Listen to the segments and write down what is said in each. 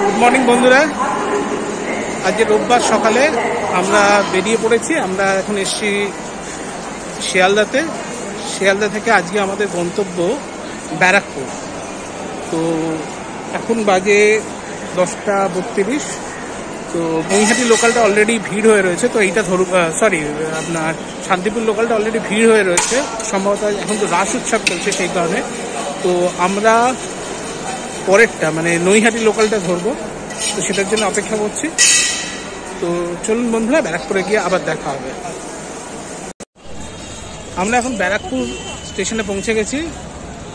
Good morning বন্ধুরা, আজকে রোববার সকালে আমরা বেরিয়ে পড়েছি। আমরা এখন এসেছি শিয়ালদাতে। শিয়ালদা থেকে আজকে আমাদের গন্তব্য ব্যারাকপুর। তো এখন বাজে 10:32। তো নৈহাটি লোকালটা অলরেডি ভিড় হয়ে রয়েছে। তো এইটা আপনার শান্তিপুর লোকালটা অলরেডি ভিড় হয়ে রয়েছে, সম্ভবত এখন তো রাস উৎসব চলছে সেই কারণে। তো আমরা পরেরটা মানে নৈহাটি লোকালটা ধরবো, তো সেটার জন্য অপেক্ষা করছি। তো চলুন বন্ধুরা, ব্যারাকপুরে গিয়ে আবার দেখা হবে। আমরা এখন ব্যারাকপুর স্টেশনে পৌঁছে গেছি।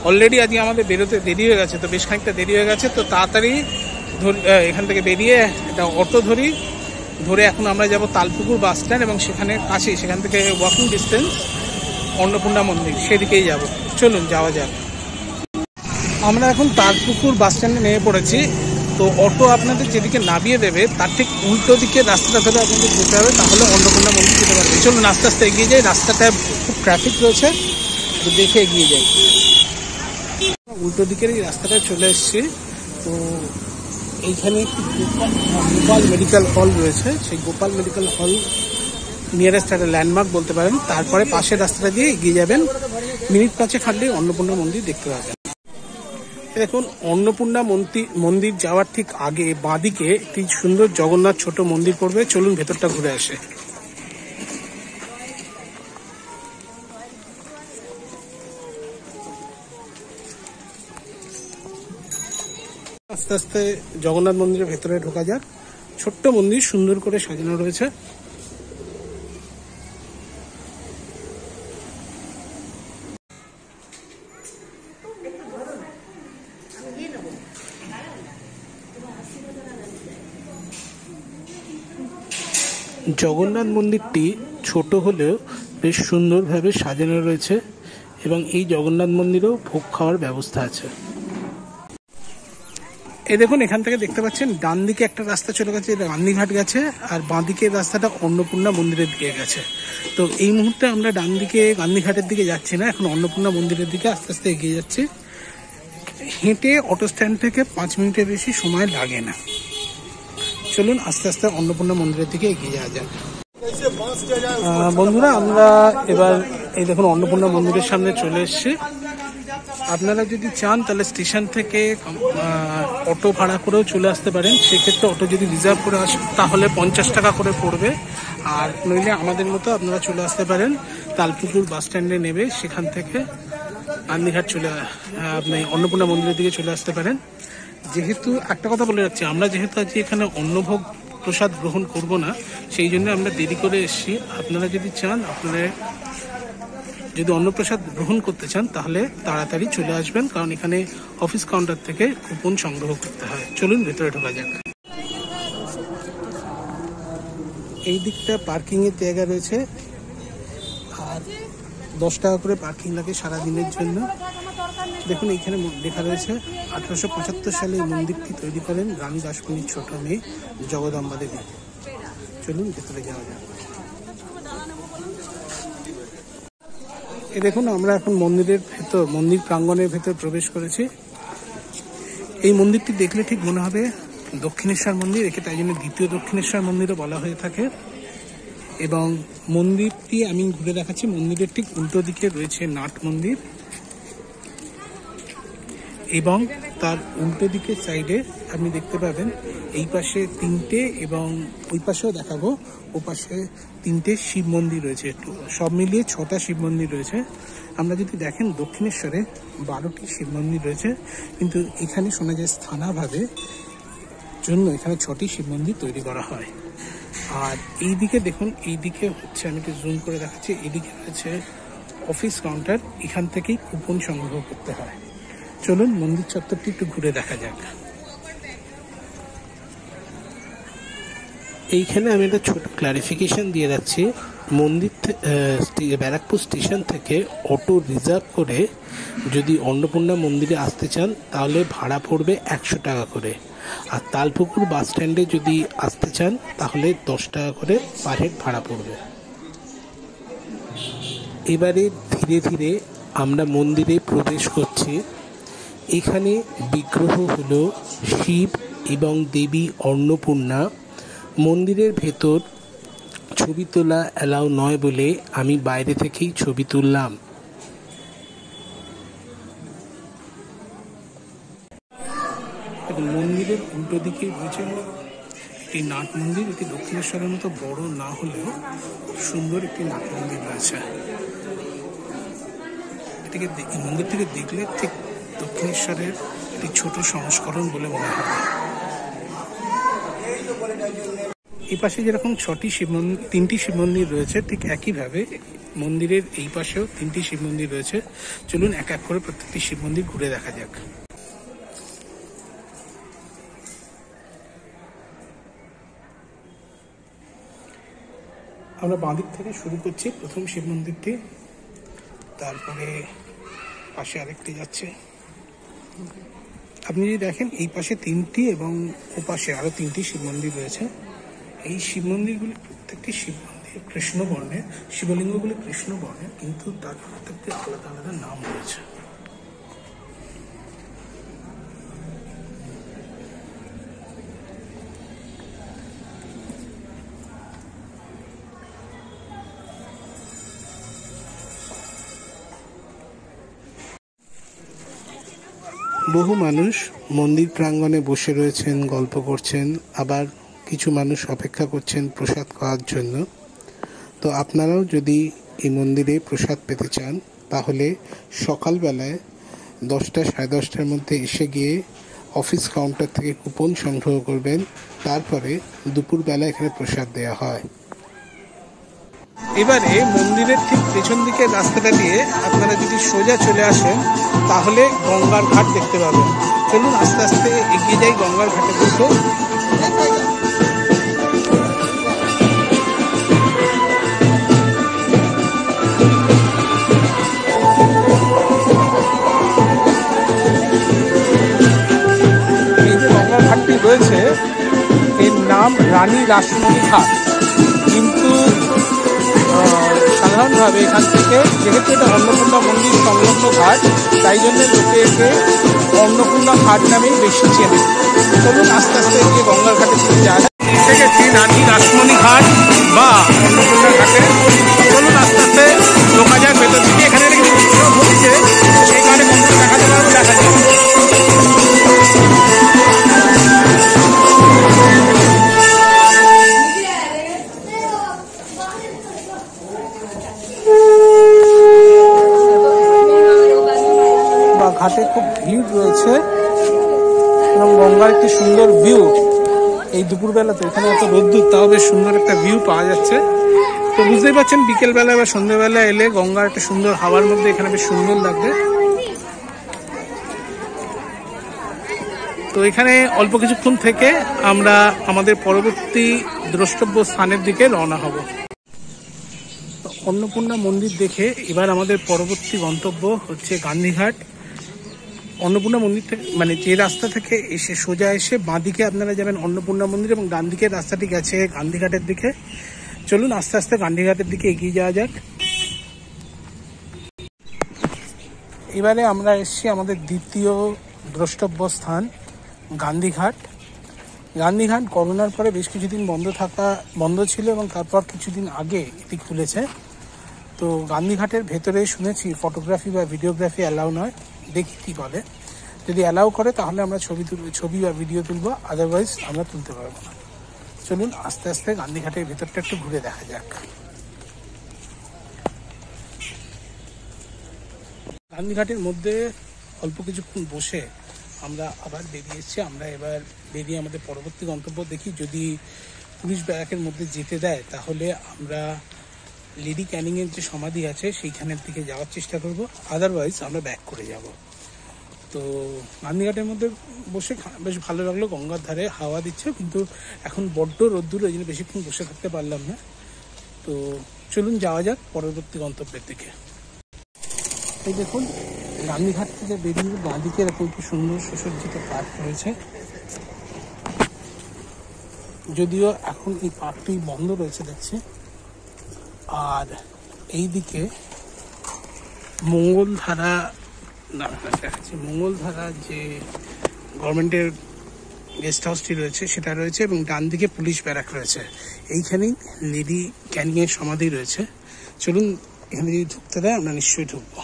অলরেডি আজকে আমাদের বেরোতে দেরি হয়ে গেছে, তো বেশ খানিকটা দেরি হয়ে গেছে। তো তাড়াতাড়ি এখান থেকে বেরিয়ে একটা অটো ধরে এখন আমরা যাব তালপুকুর বাস স্ট্যান্ড, এবং সেখানে কাছেই, সেখান থেকে ওয়াকিং ডিস্টেন্স অন্নপূর্ণা মন্দির, সেদিকেই যাব। চলুন যাওয়া যাক। আমরা এখন তালপুকুর বাস স্ট্যান্ডে নেমে পড়েছি। তো অটো আপনাদের যেদিকে নামিয়ে দেবে তার ঠিক উল্টো দিকে রাস্তাটা ধরে আপনাদের যেতে হবে, তাহলে অন্নপূর্ণা মন্দির যেতে পারবে। চলুন আস্তে আস্তে এগিয়ে যাই। রাস্তাটায় খুব ট্রাফিক রয়েছে, তো দেখে এগিয়ে যাই। উল্টো দিকের এই রাস্তাটায় চলে এসেছি। তো এইখানে একটি গোপাল মেডিকেল হল রয়েছে। সেই গোপাল মেডিকেল হল নিয়ারেস্ট একটা ল্যান্ডমার্ক বলতে পারেন। তারপরে পাশের রাস্তাটা দিয়ে এগিয়ে যাবেন, মিনিট 5 হাঁটলেই অন্নপূর্ণা মন্দির দেখতে পাবেন। দেখুন, অন্নপূর্ণা মন্দির যাওয়ার ঠিক আগে বাঁদিকে একটি সুন্দর জগন্নাথ ছোট মন্দির পড়বে। চলুন ভেতরটা ঘুরে আসে। আস্তে আস্তে জগন্নাথ মন্দিরের ভেতরে ঢোকা যাক। ছোট্ট মন্দির, সুন্দর করে সাজানো রয়েছে। জগন্নাথ মন্দিরটি ছোট হলেও বেশ সুন্দরভাবে সাজানো রয়েছে, এবং এই জগন্নাথ মন্দিরেও ভোগ খাওয়ার ব্যবস্থা আছে। এই দেখুন, এখান থেকে দেখতে পাচ্ছেন ডান দিকে একটা রাস্তা চলে গেছে, গান্ধীঘাট গেছে, আর বাঁ দিকের রাস্তাটা অন্নপূর্ণা মন্দিরের দিকে গেছে। তো এই মুহূর্তে আমরা ডান দিকে গান্ধীঘাটের দিকে যাচ্ছি না, এখন অন্নপূর্ণা মন্দিরের দিকে আস্তে আস্তে এগিয়ে যাচ্ছি। হেঁটে অটো স্ট্যান্ড থেকে 5 মিনিটের বেশি সময় লাগে না। চলুন আস্তে আস্তে অন্নপূর্ণা মন্দিরের দিকে এগিয়ে যাওয়া যাক। বন্ধুরা, আমরা এবার এই দেখুন অন্নপূর্ণা মন্দিরের সামনে চলে এসেছি। আপনারা যদি চান তাহলে স্টেশন থেকে অটো ভাড়া করেও চলে আসতে পারেন। সেক্ষেত্রে অটো যদি রিজার্ভ করে আসেন তাহলে 50 টাকা করে পড়বে। আর নইলে আমাদের মতো আপনারা চলে আসতে পারেন, তালপুকুর বাস স্ট্যান্ডে নেবে, সেখান থেকে গান্ধীঘাট আপনি অন্নপূর্ণা মন্দিরের দিকে চলে আসতে পারেন। যেহেতু একটা কথা বলে যাচ্ছি, আমরা যেহেতু আজকে এখানে অন্নভোগ প্রসাদ গ্রহণ করব না, সেই জন্য আমরা দেরি করে এসেছি। আপনারা যদি চান, আপনারা যদি অন্নপ্রসাদ গ্রহণ করতে চান তাহলে তাড়াতাড়ি চলে আসবেন, কারণ এখানে অফিস কাউন্টার থেকে কুপন সংগ্রহ করতে হয়। চলুন ভেতরে ঢোকা যাক। এই দিকটা পার্কিং এর জায়গা রয়েছে, আর 10 টাকা করে পার্কিং লাগে সারাদিনের জন্য। দেখুন, এইখানে লেখা রয়েছে 1875 সালে এই মন্দিরটি তৈরি করেন রানী দাসমণির ছোট মেয়ে জগদম্বা দেবী। চলুন ভেতরে যাওয়া যাক। দেখুন, আমরা এখন মন্দির প্রাঙ্গণের ভেতর প্রবেশ করেছি। এই মন্দিরটি দেখলে ঠিক মনে হবে দক্ষিণেশ্বর মন্দির, একে তাই জন্য দ্বিতীয় দক্ষিণেশ্বর মন্দিরও বলা হয়ে থাকে। এবং মন্দিরটি আমি ঘুরে দেখাচ্ছি। মন্দিরের ঠিক উল্টো দিকে রয়েছে নাট মন্দির, এবং তার উল্টো দিকের সাইডে আপনি দেখতে পাবেন এই পাশে 3টে, এবং ওই পাশেও দেখাবো, ও পাশে 3টে শিব মন্দির রয়েছে। সব মিলিয়ে 6টা শিব মন্দির রয়েছে। আমরা যদি দেখেন দক্ষিণেশ্বরে 12টি শিব মন্দির রয়েছে, কিন্তু এখানে শোনা যায় স্থানাভাবে জন্য এখানে 6টি শিব মন্দির তৈরি করা হয়। আর এই দিকে দেখুন, এই দিকে হচ্ছে, আমি একটু জুম করে দেখাচ্ছি, এইদিকে রয়েছে অফিস কাউন্টার, এখান থেকেই কুপন সংগ্রহ করতে হয়। চলুন মন্দির চত্বরটি একটু ঘুরে দেখা যাক। এইখানে আমি একটা ছোট ক্লারিফিকেশন দিয়ে যাচ্ছি। ব্যারাকপুর স্টেশন থেকে অটো রিজার্ভ করে যদি অন্নপূর্ণা মন্দিরে আসতে চান তাহলে ভাড়া পড়বে 100 টাকা করে, আর তালপুকুর বাস স্ট্যান্ডে যদি আসতে চান তাহলে 10 টাকা করে পার হেড ভাড়া পড়বে। এবারে ধীরে ধীরে আমরা মন্দিরে প্রবেশ করছি। এখানে বিগ্রহ হলো শিব এবং দেবী অন্নপূর্ণা। মন্দিরের ভেতর ছবি তোলা অ্যালাউ নয় বলে আমি বাইরে থেকেই ছবি তুললাম। মন্দিরের উল্টো দিকে রয়েছে একটি নাট মন্দির। এটি দক্ষিণেশ্বরের মতো বড় না হলেও সুন্দর একটি নাট মন্দির রয়েছে। এটিকে এই মন্দির থেকে দেখলে ঠিক দক্ষিণেশ্বরের একটি ছোট সংস্করণ বলে মনে হবে। এই পাশে যেরকম তিনটি শিব মন্দির রয়েছে, ঠিক একইভাবে মন্দিরের এই পাশেও 3টি শিব মন্দির রয়েছে। চলুন এক এক করে প্রত্যেকটি শিব মন্দির ঘুরে দেখা যাক। আমরা বাঁদিক থেকে শুরু করছি, প্রথম শিব মন্দিরটি, তারপরে পাশে আরেকটি যাচ্ছে। আপনি যদি দেখেন এই পাশে 3টি এবং ও পাশে আরো 3টি শিব মন্দির রয়েছে। এই শিব মন্দিরগুলি প্রত্যেকটি শিব মন্দির কৃষ্ণ বর্ণের, শিবলিঙ্গগুলি কৃষ্ণ বর্ণের, কিন্তু তার প্রত্যেকটি আলাদা আলাদা নাম রয়েছে। বহু মানুষ মন্দির প্রাঙ্গণে বসে রয়েছেন, গল্প করছেন, আবার কিছু মানুষ অপেক্ষা করছেন প্রসাদ খাওয়ার জন্য। তো আপনারাও যদি এই মন্দিরে প্রসাদ পেতে চান তাহলে সকালবেলায় 10টা সাড়ে 10টার মধ্যে এসে গিয়ে অফিস কাউন্টার থেকে কুপন সংগ্রহ করবেন। তারপরে দুপুরবেলা এখানে প্রসাদ দেওয়া হয়। এবারে মন্দিরের ঠিক পেছন দিকে রাস্তাটা দিয়ে আপনারা যদি সোজা চলে আসেন তাহলে গঙ্গার ঘাট দেখতে পাবেন। চলুন আস্তে আস্তে এগিয়ে যাই গঙ্গার ঘাটের দিকে। এই যে গঙ্গার ঘাটটি রয়েছে এর নাম রানী রাসমণি ঘাট, কিন্তু সাধারণভাবে এখান থেকে, যেহেতু এটা অন্নপূর্ণা মন্দির সংলগ্ন ঘাট, তাই জন্য লোকে একে অন্নপূর্ণা ঘাট নামেই বেশি চেনে। চলুন আস্তে আস্তে গিয়ে গঙ্গার ঘাটে চলে যায়। এসে গেছি রানী রাসমণি ঘাট বা অন্নপূর্ণা ঘাটে। চলুন আস্তে আস্তে ঢোকা যাক ভেতর দিকে। এখানে হচ্ছে সেই ঘাটে মন্দির দেখাতে পারবো, দেখা যাবে। ঘাটে খুব ভিড় রয়েছে এবং গঙ্গার একটি সুন্দর ভিউ। এই দুপুরবেলা তো এখানে এত রোদ্দুর, তাও বেশ সুন্দর একটা ভিউ পাওয়া যাচ্ছে। তো বুঝতেই পারছেন বিকেলবেলা বা সন্ধ্যেবেলা এলে গঙ্গার একটা সুন্দর হাওয়ার মধ্যে এখানে বেশ সুন্দর লাগবে। তো এখানে অল্প কিছুক্ষণ থেকে আমরা আমাদের পরবর্তী দ্রষ্টব্য স্থানের দিকে রওনা হব। অন্নপূর্ণা মন্দির দেখে এবার আমাদের পরবর্তী গন্তব্য হচ্ছে গান্ধীঘাট। অন্নপূর্ণা মন্দির থেকে, মানে যে রাস্তা থেকে এসে সোজা এসে বাঁদিকে আপনারা যাবেন অন্নপূর্ণা মন্দির, এবং ডান দিকের রাস্তাটি গেছে গান্ধীঘাটের দিকে। চলুন আস্তে আস্তে গান্ধীঘাটের দিকে এগিয়ে যাওয়া যাক। এবারে আমরা এসেছি আমাদের দ্বিতীয় দ্রষ্টব্য স্থান গান্ধীঘাট। গান্ধীঘাট করোনার পরে বেশ কিছুদিন বন্ধ ছিল এবং তারপর কিছুদিন আগে এটি খুলেছে। তো গান্ধীঘাটের ভেতরে শুনেছি ফটোগ্রাফি বা ভিডিওগ্রাফি অ্যালাউ নয়, দেখি কি বলে। যদি অ্যালাউ করে তাহলে আমরা ছবি বা ভিডিও তুলবো, আদারওয়াইজ আমরা তুলতে পারবো না। চলুন আস্তে আস্তে গান্ধীঘাটের ভেতরটা একটু ঘুরে দেখা যাক। গান্ধীঘাটের মধ্যে অল্প কিছুক্ষণ বসে আমরা আবার বেরিয়েছি। আমরা এবার বেরিয়ে আমাদের পরবর্তী গন্তব্য দেখি। যদি পুলিশ ব্যারাকের মধ্যে যেতে দেয় তাহলে আমরা লেডি ক্যানিংয়ের যে সমাধি আছে সেইখানের দিকে যাওয়ার চেষ্টা করব, আদারওয়াইজ আমরা ব্যাক করে যাব। তো গান্ধীঘাটের মধ্যে বসে বেশ ভালো লাগলো, গঙ্গার ধারে হাওয়া দিচ্ছে, কিন্তু এখন বড্ড রোদ্দুর, ওই জন্য বেশিক্ষণ বসে থাকতে পারলাম না। তো চলুন যাওয়া যাক পরবর্তী গন্তব্যের দিকে। এই দেখুন গান্ধীঘাট থেকে বেরিয়ে বাঁদিকে এরকম একটি সুন্দর সুসজ্জিত পার্ক রয়েছে। যদিও এখন এই পার্কটি বন্ধ রয়েছে দেখছি। আর এইদিকে মঙ্গলধারা যে গভর্নমেন্টের গেস্ট হাউসটি রয়েছে সেটা রয়েছে, এবং ডান দিকে পুলিশ ব্যারাক রয়েছে। এইখানেই লেডি ক্যানিংয়ের সমাধি রয়েছে। চলুন এখানে যদি ঢুকতে দেয় আমরা নিশ্চয়ই ঢুকবো।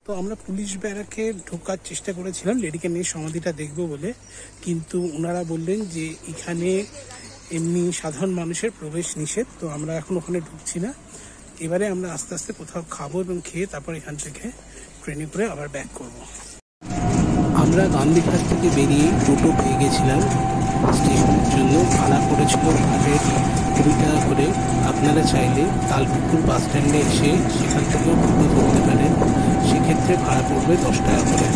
তো আমরা পুলিশ ব্যারাকে ঢোকার চেষ্টা করেছিলাম লেডি ক্যানিংয়ের সমাধিটা দেখবো বলে, কিন্তু ওনারা বললেন যে এখানে এমনি সাধারণ মানুষের প্রবেশ নিষেধ, তো আমরা এখন ওখানে ঢুকছি না। এবারে আমরা আস্তে আস্তে কোথাও খাবো এবং খেয়ে তারপর এখান থেকে ট্রেনে করে আবার ব্যাক করব। আমরা গান্ধীঘাট থেকে বেরিয়ে টোটো পেয়ে গেছিলাম স্টেশনের জন্য। ভাড়া করেছিল ভাড়ের 20 টাকা করে। আপনারা চাইলে তালপুকুর বাস স্ট্যান্ডে এসে সেখান থেকেও টোটো ধরতে পারেন, সেক্ষেত্রে ভাড়া পড়বে 10 টাকা করে।